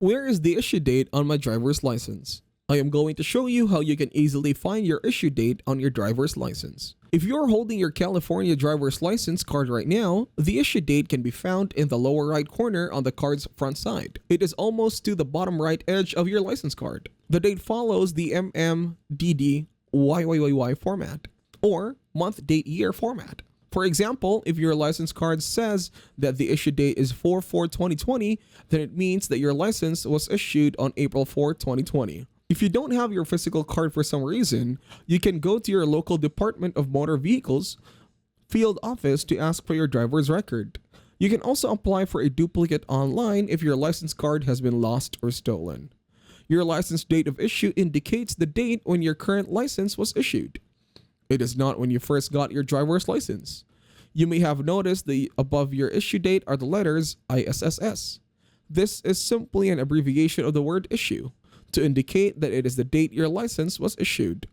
Where is the issue date on my driver's license? I am going to show you how you can easily find your issue date on your driver's license. If you are holding your California driver's license card right now, the issue date can be found in the lower right corner on the card's front side. It is almost to the bottom right edge of your license card. The date follows the MMDD format, or month, date, year format. For example, if your license card says that the issue date is 4/4/2020, then it means that your license was issued on April 4, 2020. If you don't have your physical card for some reason, you can go to your local Department of Motor Vehicles field office to ask for your driver's record. You can also apply for a duplicate online if your license card has been lost or stolen. Your license date of issue indicates the date when your current license was issued. It is not when you first got your driver's license. You may have noticed the above your issue date are the letters ISSS. This is simply an abbreviation of the word issue to indicate that it is the date your license was issued.